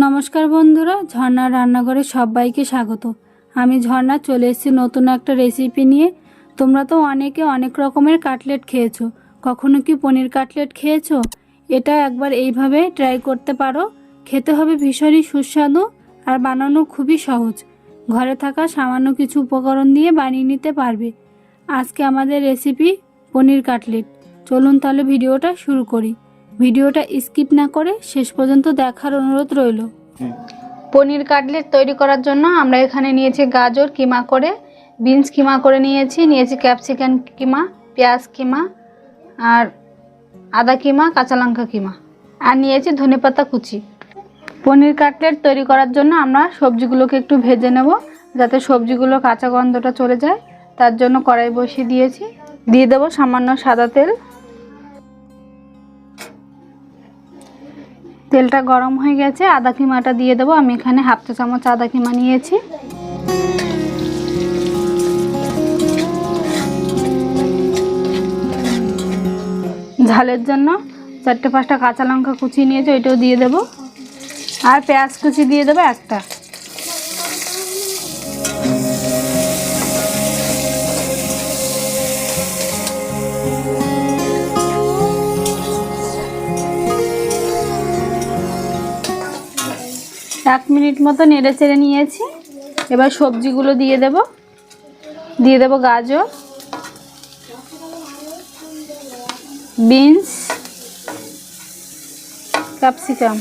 নমস্কার বন্ধুরা, ঝর্ণা রান্নাঘরে সবাইকে স্বাগত। আমি ঝর্ণা চলে এসেছি নতুন একটা রেসিপি নিয়ে। তোমরা তো অনেকে অনেক রকমের কাটলেট খেয়েছো, কখনো কি পনির কাটলেট খেয়েছো? এটা একবার এইভাবে ট্রাই করতে পারো। খেতে হবে ভীষণই সুস্বাদু আর বানানো খুবই সহজ। ঘরে থাকা সামান্য কিছু উপকরণ দিয়ে বানিয়ে নিতে পারবে। আজকে আমাদের রেসিপি পনির কাটলেট। চলুন তাহলে ভিডিওটা শুরু করি। ভিডিওটা স্কিপ না করে শেষ পর্যন্ত দেখার অনুরোধ রইল। পনির কাটলেট তৈরি করার জন্য আমরা এখানে নিয়েছি গাজর কিমা করে, বিনস কিমা করে নিয়েছি ক্যাপসিকাম কিমা, পেঁয়াজ কিমা, আর আদা কিমা, কাঁচা লঙ্কা কিমা, আর নিয়েছি ধনেপাতা কুচি। পনির কাটলেট তৈরি করার জন্য আমরা সবজিগুলোকে একটু ভেজে নেব, যাতে সবজিগুলো কাঁচা গন্ধটা চলে যায়। তার জন্য কড়াই বসিয়ে দিয়েছি। দিয়ে দেবো সামান্য সাদা তেল। তেলটা গরম হয়ে গেছে, আদা কিমাটা দিয়ে দেবো। আমি এখানে হাফ চা চামচ আদা কিমা নিয়েছি। ঝালের জন্য 4-5টা কাঁচা লঙ্কা কুচি নিয়েছি, ওইটাও দিয়ে দেবো। আর পেঁয়াজ কুচি দিয়ে দেবো একটা। এক মিনিট মতো নেড়ে চেড়ে নিয়েছি। এবার সবজিগুলো দিয়ে দেব গাজর, বিনস, ক্যাপসিকাম,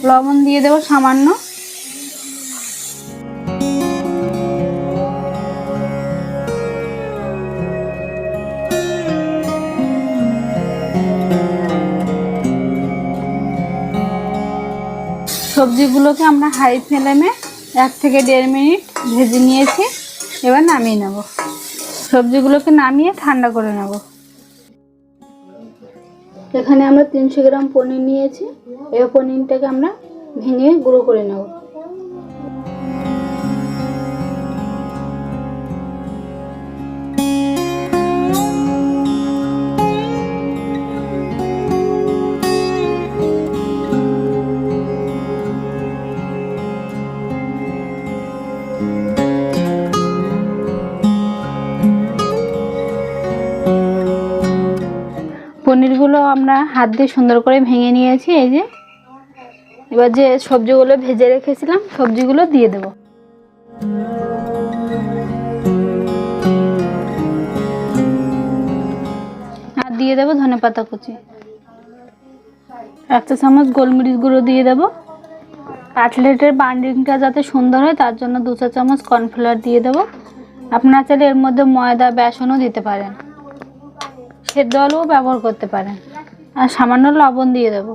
লবণ দিয়ে দেবো সামান্য। সবজিগুলোকে আমরা হাই ফ্লেমে 1 থেকে 1.5 মিনিট ভেজে নিয়েছি। এবার নামিয়ে নেব। সবজিগুলোকে নামিয়ে ঠান্ডা করে নেব। এখানে আমরা 300 গ্রাম পনির নিয়েছি। এই পনিরটাকে আমরা ভেঙে গুঁড়ো করে নেব। পনিরগুলো আমরা হাত দিয়ে সুন্দর করে ভেঙে নিয়েছি। এই যে, এবার যে সবজিগুলো ভেজে রেখেছিলাম সবজিগুলো দিয়ে দেব। আর দিয়ে দেব ধনেপাতা কুচি। 1 চা চামচ গোলমরিচ গুঁড়ো দিয়ে দেব। কাটলেটের বাইন্ডিংটা যাতে সুন্দর হয় তার জন্য 2 চা চামচ কর্নফ্লাওয়ার দিয়ে দেব। আপনারা চাইলে এর মধ্যে ময়দা, বেসনও দিতে পারেন, সেদ্ধ আলুও ব্যবহার করতে পারেন। আর সামান্য লবণ দিয়ে দেব।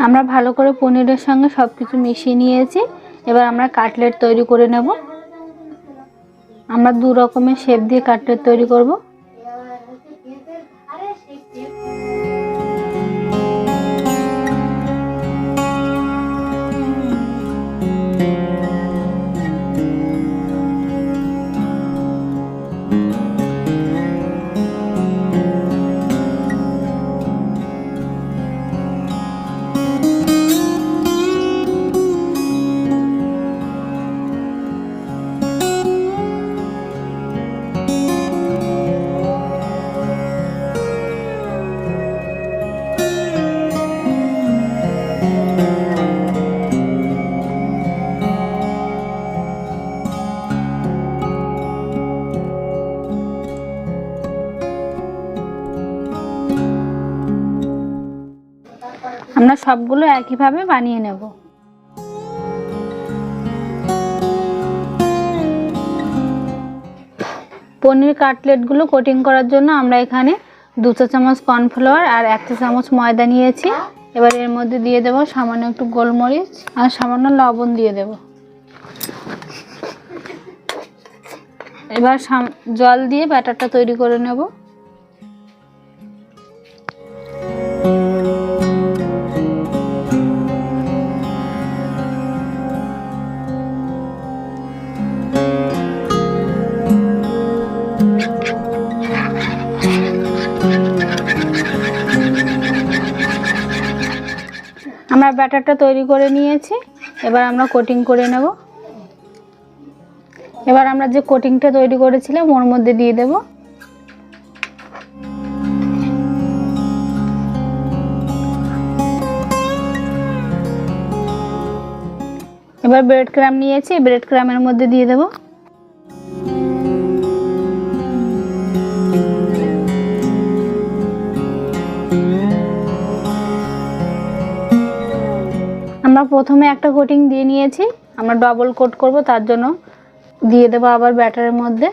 আমরা ভালো করে পনিরের সঙ্গে সবকিছু মিশিয়ে নিয়েছি। এবার আমরা কাটলেট তৈরি করে নেব। আমরা 2 রকমের শেপ দিয়ে কাটলেট তৈরি করব। আমরা সবগুলো একইভাবে বানিয়ে নেব। পনির কাটলেটগুলো কোটিং করার জন্য আমরা এখানে 2 চা চামচ কর্নফ্লাওয়ার আর 1 চা চামচ ময়দা নিয়েছি। এবার এর মধ্যে দিয়ে দেব সামান্য একটু গোলমরিচ আর সামান্য লবণ দিয়ে দেব। এবার জল দিয়ে ব্যাটারটা তৈরি করে নেব। আমরা ব্যাটারটা তৈরি করে নিয়েছি, এবার আমরা কোটিং করে নেব। এবার আমরা যে কোটিংটা তৈরি করেছিলাম ওর মধ্যে দিয়ে দেব। এবার ব্রেড ক্রাম নিয়েছি, ব্রেড ক্রামের মধ্যে দিয়ে দেব। আমরা প্রথমে একটা কোটিং দিয়ে নিয়েছি, আমরা ডবল কোট করব, তার জন্য দিয়ে দেব আবার ব্যাটারের মধ্যে।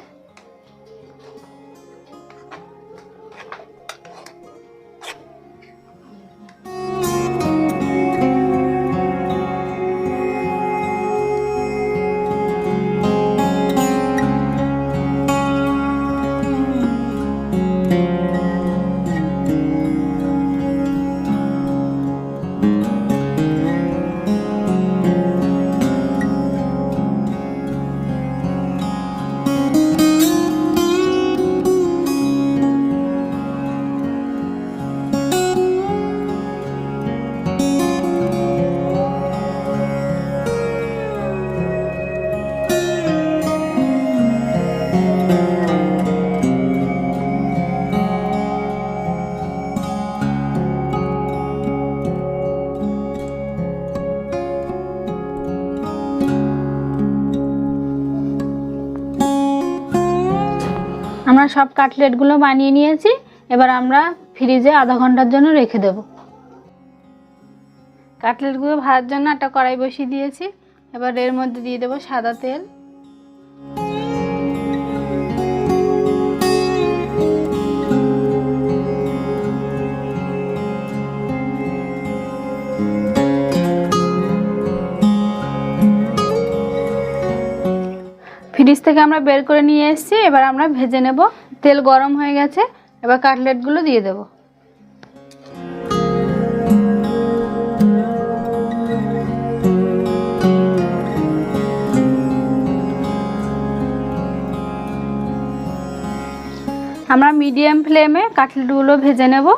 আমরা সব কাটলেটগুলো বানিয়ে নিয়েছি, এবার আমরা ফ্রিজে আধা ঘন্টার জন্য রেখে দেব। কাটলেটগুলো ভাজার জন্য একটা কড়াই বসিয়ে দিয়েছি, এবার এর মধ্যে দিয়ে দেব সাদা তেল। ফ্রিজ থেকে আমরা বের করে নিয়ে এসেছি, এবার আমরা ভেজে নেব। তেল গরম হয়ে গেছে, এবার কাটলেটগুলো দিয়ে দেব। আমরা মিডিয়াম ফ্লেমে কাটলেটগুলো ভেজে নেব।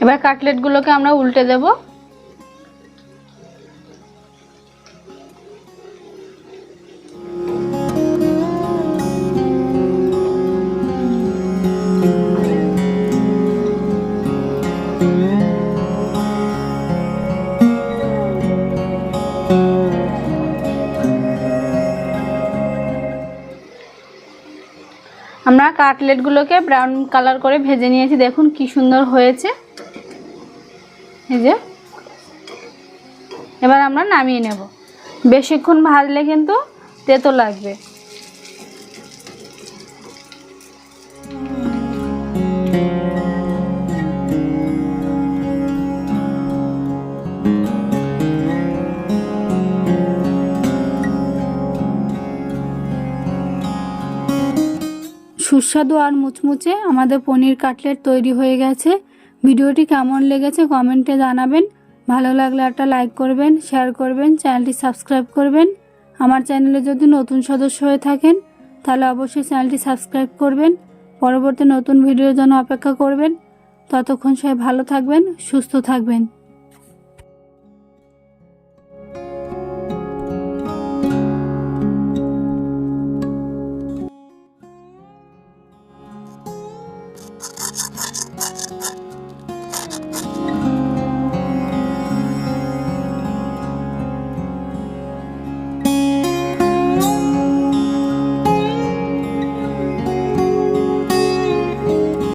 এবার কাটলেটগুলোকে আমরা উল্টে দেব। আমরা কাটলেটগুলোকে ব্রাউন কালার করে ভেজে নিয়েছি, দেখুন কি সুন্দর হয়েছে। এই যে এবার আমরা নামিয়ে নেব। বেশিক্ষণ ভাজলে কিন্তু তেতো লাগবে। সুস্বাদু আর মুচমুচে আমাদের পনির কাটলেট তৈরি হয়ে গেছে। ভিডিওটি কেমন লেগেছে কমেন্টে জানাবেন। ভালো লাগলে একটা লাইক করবেন, শেয়ার করবেন, চ্যানেলটি সাবস্ক্রাইব করবেন। আমার চ্যানেলে যদি নতুন সদস্য হয়ে থাকেন তাহলে অবশ্যই চ্যানেলটি সাবস্ক্রাইব করবেন। পরবর্তী নতুন ভিডিওর জন্য অপেক্ষা করবেন। ততক্ষণ সবাই ভালো থাকবেন, সুস্থ থাকবেন।